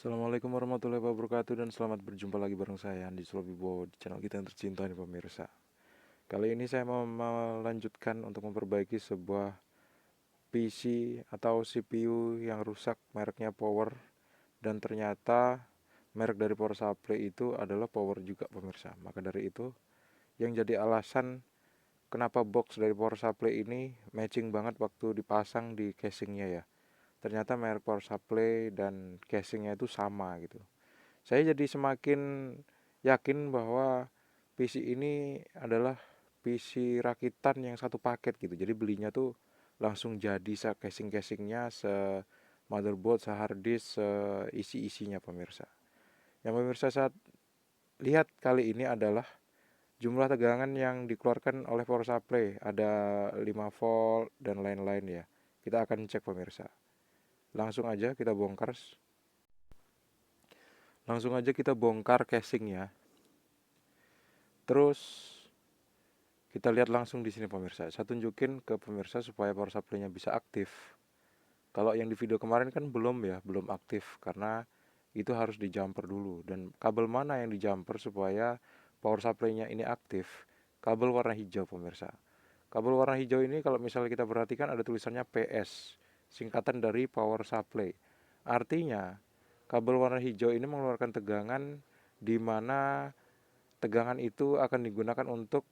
Assalamualaikum warahmatullahi wabarakatuh dan selamat berjumpa lagi bareng saya Andi Sulabibo di channel kita yang tercinta nih pemirsa. Kali ini saya mau melanjutkan untuk memperbaiki sebuah PC atau CPU yang rusak mereknya Power, dan ternyata merek dari power supply itu adalah Power juga pemirsa. Maka dari itu yang jadi alasan kenapa box dari power supply ini matching banget waktu dipasang di casingnya ya. Ternyata merek power supply dan casingnya itu sama gitu. Saya jadi semakin yakin bahwa PC ini adalah PC rakitan yang satu paket gitu. Jadi belinya tuh langsung jadi casing-casingnya, motherboard, hard disk, isi-isinya pemirsa. Yang pemirsa saat lihat kali ini adalah jumlah tegangan yang dikeluarkan oleh power supply. Ada 5 volt dan lain-lain ya. Kita akan cek pemirsa. Langsung aja kita bongkar. Langsung aja kita bongkar casingnya. Terus kita lihat langsung di sini pemirsa. Saya tunjukin ke pemirsa supaya power supply-nya bisa aktif. Kalau yang di video kemarin kan belum ya, belum aktif karena itu harus di jumper dulu. Dan kabel mana yang di jumper supaya power supply-nya ini aktif? Kabel warna hijau pemirsa. Kabel warna hijau ini kalau misalnya kita perhatikan ada tulisannya PS, singkatan dari power supply. Artinya kabel warna hijau ini mengeluarkan tegangan di mana tegangan itu akan digunakan untuk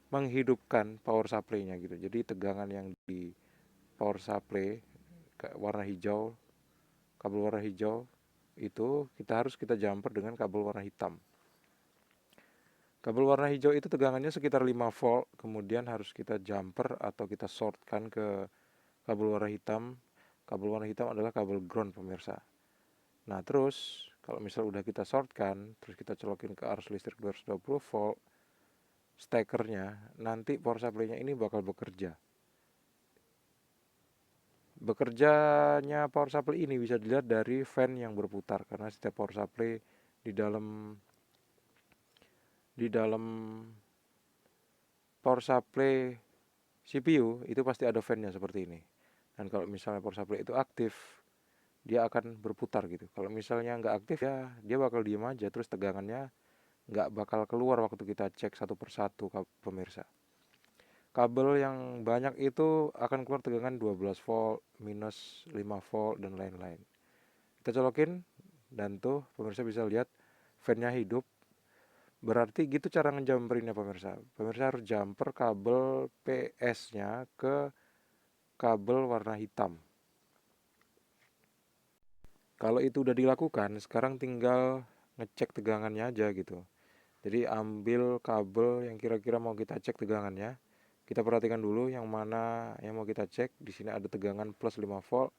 menghidupkan power supply-nya gitu. Jadi tegangan yang di power supply warna hijau, kabel warna hijau itu kita jumper dengan kabel warna hitam. Kabel warna hijau itu tegangannya sekitar 5 volt, kemudian harus kita jumper atau kita shortkan ke kabel warna hitam. Kabel warna hitam adalah kabel ground pemirsa. Nah terus kalau misal udah kita shortkan, terus kita colokin ke arus listrik 220 volt, stekernya, nanti power supply-nya ini bakal bekerja. Bekerjanya power supply ini bisa dilihat dari fan yang berputar karena setiap power supply di dalam power supply CPU itu pasti ada fan-nya seperti ini. Dan kalau misalnya power supply itu aktif, dia akan berputar gitu. Kalau misalnya nggak aktif ya dia bakal diem aja, terus tegangannya nggak bakal keluar waktu kita cek satu persatu pemirsa. Kabel yang banyak itu akan keluar tegangan 12 volt, minus 5 volt, dan lain-lain. Kita colokin, dan tuh pemirsa bisa lihat fan-nya hidup. Berarti gitu cara ngejumperinnya pemirsa. Pemirsa harus jumper kabel PS-nya ke kabel warna hitam. Kalau itu udah dilakukan, sekarang tinggal ngecek tegangannya aja gitu. Jadi ambil kabel yang kira-kira mau kita cek tegangannya. Kita perhatikan dulu yang mana yang mau kita cek. Di sini ada tegangan plus 5 volt,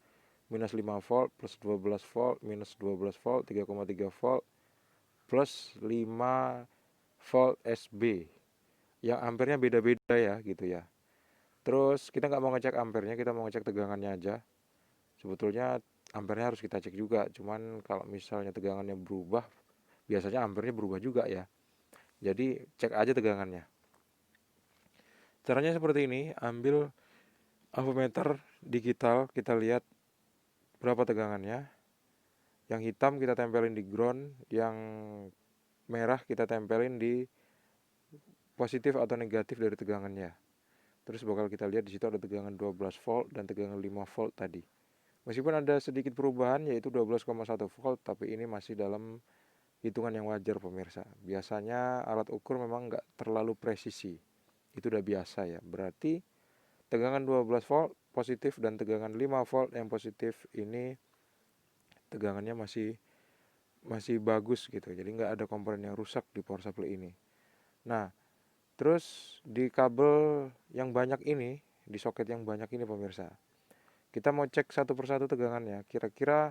minus 5 volt, plus 12 volt, minus 12 volt, 3,3 volt, plus 5 volt SB. Yang ampernya beda-beda ya gitu ya. Terus kita nggak mau ngecek ampernya, kita mau ngecek tegangannya aja. Sebetulnya ampernya harus kita cek juga. Cuman kalau misalnya tegangannya berubah, biasanya ampernya berubah juga ya. Jadi cek aja tegangannya. Caranya seperti ini, ambil ampermeter digital, kita lihat berapa tegangannya. Yang hitam kita tempelin di ground, yang merah kita tempelin di positif atau negatif dari tegangannya. Terus bakal kita lihat di situ ada tegangan 12 volt dan tegangan 5 volt tadi. Meskipun ada sedikit perubahan yaitu 12,1 volt, tapi ini masih dalam hitungan yang wajar pemirsa. Biasanya alat ukur memang nggak terlalu presisi. Itu udah biasa ya. Berarti tegangan 12 volt positif dan tegangan 5 volt yang positif ini tegangannya masih masih bagus gitu. Jadi nggak ada komponen yang rusak di power supply ini. Nah, terus di kabel yang banyak ini, di soket yang banyak ini pemirsa, kita mau cek satu persatu tegangannya. Kira-kira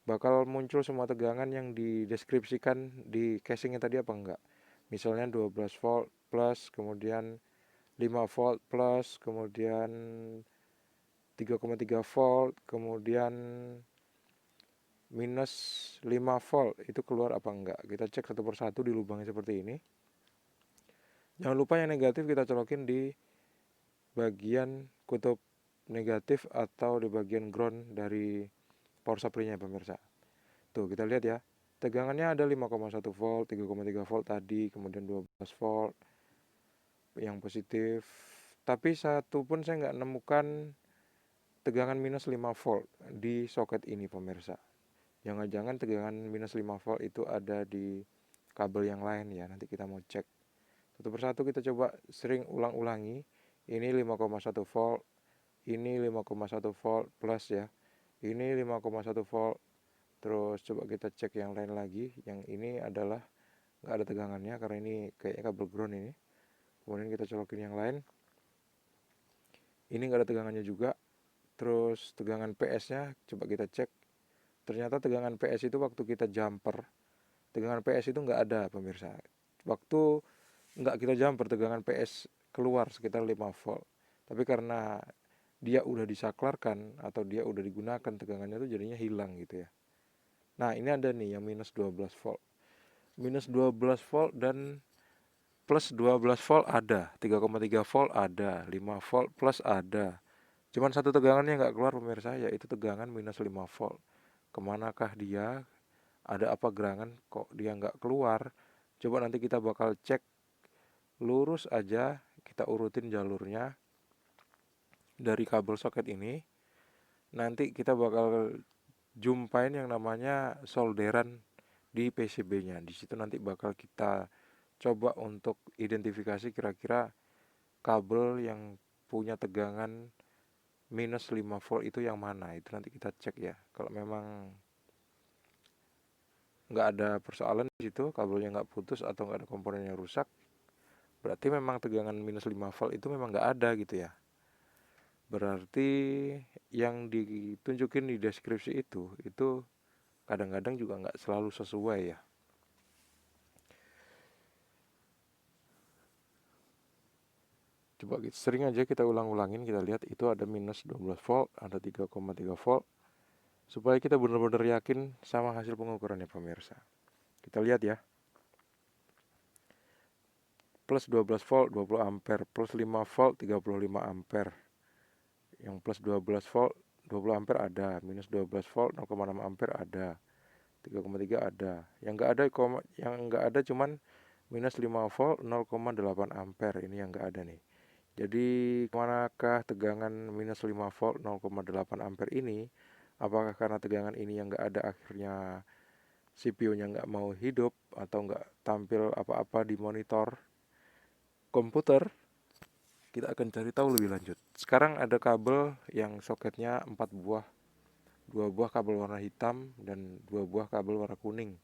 bakal muncul semua tegangan yang dideskripsikan di casingnya tadi apa enggak. Misalnya 12 volt plus, kemudian 5 volt plus, kemudian 3,3 volt, kemudian minus 5 volt. Itu keluar apa enggak. Kita cek satu persatu di lubangnya seperti ini. Jangan lupa yang negatif kita colokin di bagian kutub negatif atau di bagian ground dari power supply-nya pemirsa. Tuh kita lihat ya, tegangannya ada 5,1 volt, 3,3 volt tadi, kemudian 12 volt yang positif. Tapi satu pun saya nggak nemukan tegangan minus 5 volt di soket ini pemirsa. Jangan-jangan tegangan minus 5 volt itu ada di kabel yang lain ya. Nanti kita mau cek satu persatu, kita coba sering ulang-ulangi. Ini 5,1 volt, ini 5,1 volt plus ya, ini 5,1 volt. Terus coba kita cek yang lain lagi. Yang ini adalah nggak ada tegangannya karena ini kayaknya kabel ground ini. Kemudian kita colokin yang lain, ini nggak ada tegangannya juga. Terus tegangan PS-nya coba kita cek. Ternyata tegangan PS itu waktu kita jumper, tegangan PS itu nggak ada pemirsa. Waktu nggak kita jumper, tegangan PS keluar sekitar 5 volt. Tapi karena dia udah disaklarkan atau dia udah digunakan, tegangannya tuh jadinya hilang gitu ya. Nah ini ada nih yang minus 12 volt. Minus 12 volt dan plus 12 volt ada, 3,3 volt ada, 5 volt plus ada. Cuman satu tegangannya nggak keluar pemirsa, yaitu tegangan minus 5 volt. Kemanakah dia? Ada apa gerangan kok dia nggak keluar? Coba nanti kita bakal cek, lurus aja kita urutin jalurnya dari kabel soket ini. Nanti kita bakal jumpain yang namanya solderan di PCB-nya. Di situ nanti bakal kita coba untuk identifikasi kira-kira kabel yang punya tegangan minus 5 volt itu yang mana. Itu nanti kita cek ya. Kalau memang nggak ada persoalan di situ, kabelnya nggak putus atau nggak ada komponen yang rusak, berarti memang tegangan minus 5 volt itu memang nggak ada gitu ya. Berarti yang ditunjukin di deskripsi itu kadang-kadang juga nggak selalu sesuai ya. Coba sering aja kita ulang-ulangin, kita lihat itu ada minus 12 volt, ada 3,3 volt, supaya kita benar-benar yakin sama hasil pengukurannya pemirsa. Kita lihat ya. Plus 12 volt 20 ampere, plus 5 volt 35 ampere. Yang plus 12 volt 20 ampere ada, minus 12 volt 0,6 ampere ada, 3,3 ada. Yang enggak ada cuman minus 5 volt 0,8 ampere. Ini yang enggak ada nih. Jadi manakah tegangan minus 5 volt 0,8 ampere ini? Apakah karena tegangan ini yang enggak ada akhirnya CPU-nya nggak mau hidup atau nggak tampil apa-apa di monitor komputer? Kita akan cari tahu lebih lanjut. Sekarang ada kabel yang soketnya 4 buah. 2 buah kabel warna hitam dan 2 buah kabel warna kuning.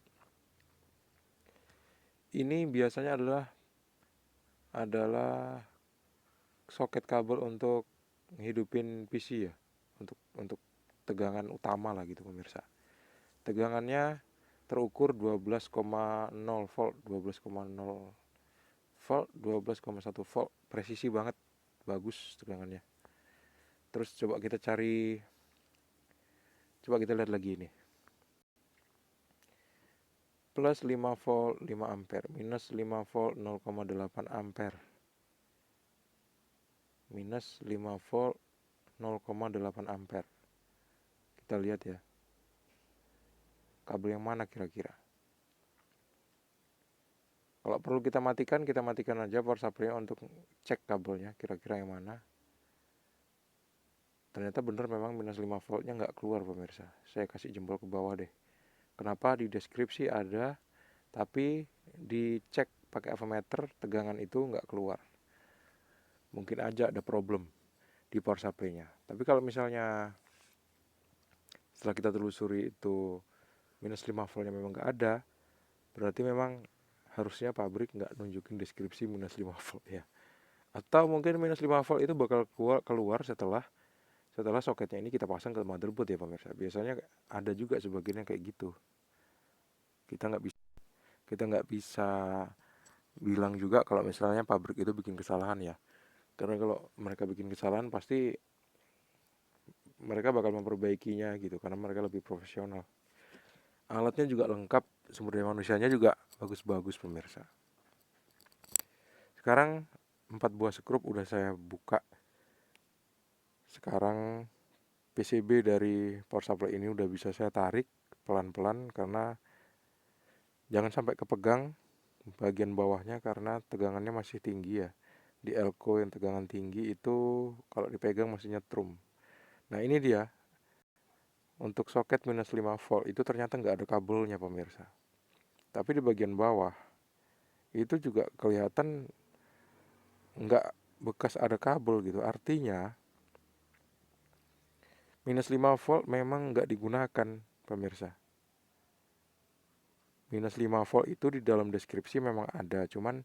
Ini biasanya adalah soket kabel untuk ngehidupin PC ya. Untuk tegangan utama lah gitu pemirsa. Tegangannya terukur 12,0 volt, 12,0 volt, 12,1 volt, presisi banget, bagus tegangannya. Terus coba kita lihat lagi ini. Plus 5 volt 5 ampere, minus 5 volt 0,8 ampere. Minus 5 volt 0,8 ampere. Kita lihat ya. Kabel yang mana kira-kira? Kalau perlu kita matikan aja power supply untuk cek kabelnya kira-kira yang mana. Ternyata benar memang minus 5 voltnya nggak keluar pemirsa. Saya kasih jempol ke bawah deh. Kenapa di deskripsi ada, tapi dicek pakai avometer tegangan itu nggak keluar. Mungkin aja ada problem di power supply-nya. Tapi kalau misalnya setelah kita telusuri itu minus 5 voltnya memang nggak ada, berarti memang harusnya pabrik nggak nunjukin deskripsi minus 5 volt ya. Atau mungkin minus 5 volt itu bakal keluar setelah soketnya ini kita pasang ke motherboard ya pemirsa. Biasanya ada juga sebagian yang kayak gitu. Kita nggak bisa bilang juga kalau misalnya pabrik itu bikin kesalahan ya. Karena kalau mereka bikin kesalahan pasti mereka bakal memperbaikinya gitu karena mereka lebih profesional. Alatnya juga lengkap, sumber daya manusianya juga bagus-bagus pemirsa. Sekarang 4 buah skrup udah saya buka. Sekarang PCB dari power supply ini udah bisa saya tarik pelan-pelan, karena jangan sampai kepegang bagian bawahnya karena tegangannya masih tinggi ya. Di elko yang tegangan tinggi itu kalau dipegang masih nyetrum. Nah ini dia, untuk soket minus 5 volt itu ternyata nggak ada kabelnya pemirsa. Tapi di bagian bawah itu juga kelihatan nggak bekas ada kabel gitu. Artinya minus 5 volt memang nggak digunakan pemirsa. Minus 5 volt itu di dalam deskripsi memang ada, cuman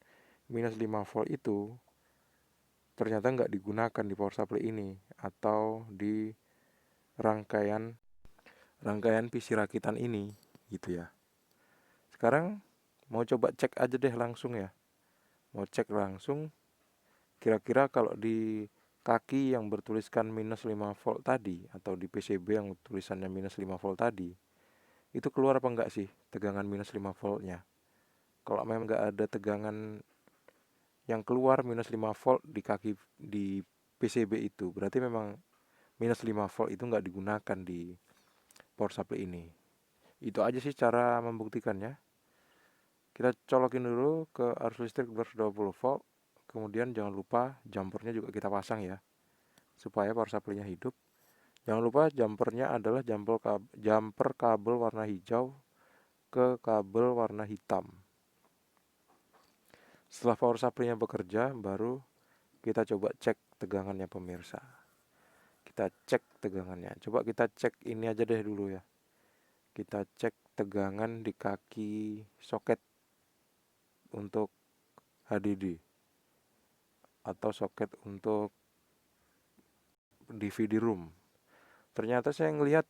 minus 5 volt itu ternyata nggak digunakan di power supply ini atau di rangkaian PC rakitan ini gitu ya. Sekarang mau coba cek aja deh langsung ya. Mau cek langsung kira-kira kalau di kaki yang bertuliskan minus 5 volt tadi atau di PCB yang tulisannya minus 5 volt tadi, itu keluar apa enggak sih tegangan minus 5 voltnya. Kalau memang enggak ada tegangan yang keluar minus 5 volt di kaki di PCB itu, berarti memang minus 5 volt itu enggak digunakan di power supply ini. Itu aja sih cara membuktikannya. Kita colokin dulu ke arus listrik 220 volt. Kemudian jangan lupa jumpernya juga kita pasang ya, supaya power supply-nya hidup. Jangan lupa jumpernya adalah jumper kabel warna hijau ke kabel warna hitam. Setelah power supply-nya bekerja, baru kita coba cek tegangannya pemirsa. Kita cek tegangannya. Coba kita cek ini aja deh dulu ya. Kita cek tegangan di kaki soket untuk HDD atau soket untuk DVD room. Ternyata saya ngelihat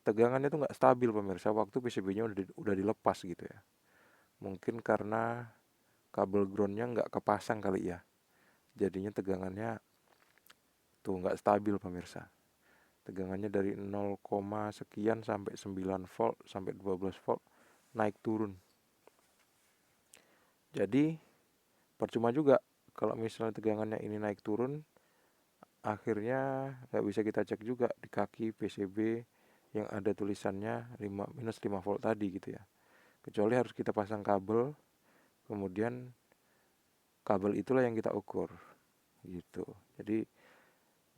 tegangannya tuh nggak stabil pemirsa waktu PCB-nya udah dilepas gitu ya. Mungkin karena kabel groundnya nggak kepasang kali ya. Jadinya tegangannya tuh nggak stabil pemirsa. Tegangannya dari 0, sekian sampai 9 volt sampai 12 volt naik turun. Jadi percuma juga kalau misalnya tegangannya ini naik turun, akhirnya nggak bisa kita cek juga di kaki PCB yang ada tulisannya minus 5 volt tadi gitu ya. Kecuali harus kita pasang kabel, kemudian kabel itulah yang kita ukur gitu. Jadi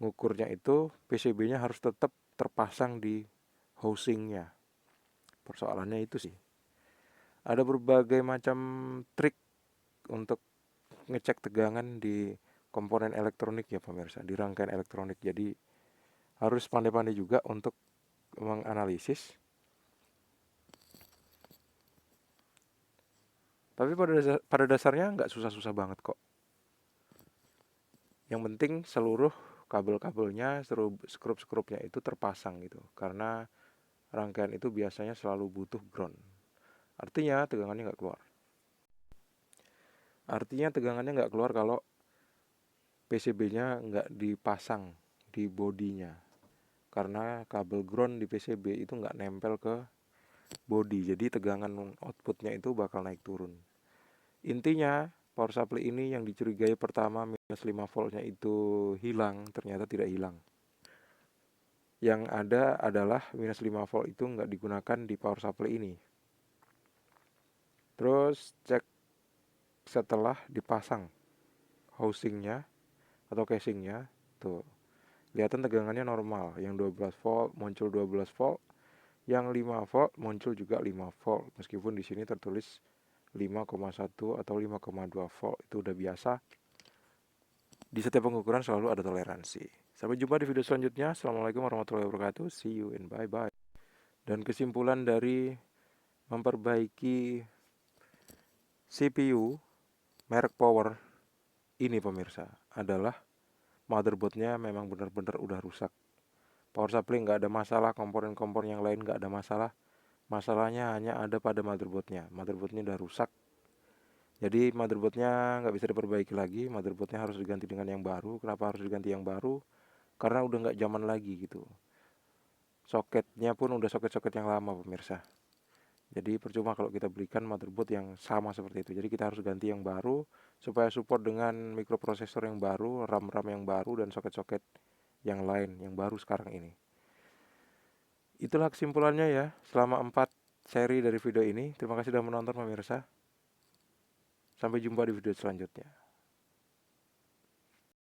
ngukurnya itu PCB-nya harus tetap terpasang di housingnya. Persoalannya itu sih. Ada berbagai macam trik untuk ngecek tegangan di komponen elektronik ya pemirsa, di rangkaian elektronik. Jadi harus pandai-pandai juga untuk menganalisis. Tapi pada dasarnya nggak susah-susah banget kok. Yang penting seluruh kabel-kabelnya, skrup-skrupnya itu terpasang gitu. Karena rangkaian itu biasanya selalu butuh ground. Artinya tegangannya nggak keluar. Artinya tegangannya nggak keluar kalau PCB-nya nggak dipasang di bodinya. Karena kabel ground di PCB itu nggak nempel ke body. Jadi tegangan outputnya itu bakal naik turun. Intinya power supply ini yang dicurigai pertama minus 5 voltnya itu hilang, ternyata tidak hilang. Yang ada adalah minus 5 volt itu nggak digunakan di power supply ini. Terus cek setelah dipasang housingnya atau casingnya, tuh kelihatan tegangannya normal. Yang 12 volt muncul 12 volt, yang 5 volt muncul juga 5 volt. Meskipun di sini tertulis 5,1 atau 5,2 volt, itu udah biasa. Di setiap pengukuran selalu ada toleransi. Sampai jumpa di video selanjutnya. Assalamualaikum warahmatullahi wabarakatuh. See you and bye-bye. Dan kesimpulan dari memperbaiki CPU merek Power ini pemirsa adalah motherboardnya memang benar-benar udah rusak. Power supply nggak ada masalah, komponen-komponen yang lain nggak ada masalah. Masalahnya hanya ada pada motherboardnya. Motherboardnya udah rusak. Jadi motherboardnya nggak bisa diperbaiki lagi. Motherboardnya harus diganti dengan yang baru. Kenapa harus diganti yang baru? Karena udah nggak zaman lagi gitu. Soketnya pun udah soket-soket yang lama pemirsa. Jadi percuma kalau kita belikan motherboard yang sama seperti itu. Jadi kita harus ganti yang baru supaya support dengan mikroprosesor yang baru, RAM-RAM yang baru, dan soket-soket yang lain yang baru sekarang ini. Itulah kesimpulannya ya, selama 4 seri dari video ini. Terima kasih sudah menonton pemirsa. Sampai jumpa di video selanjutnya.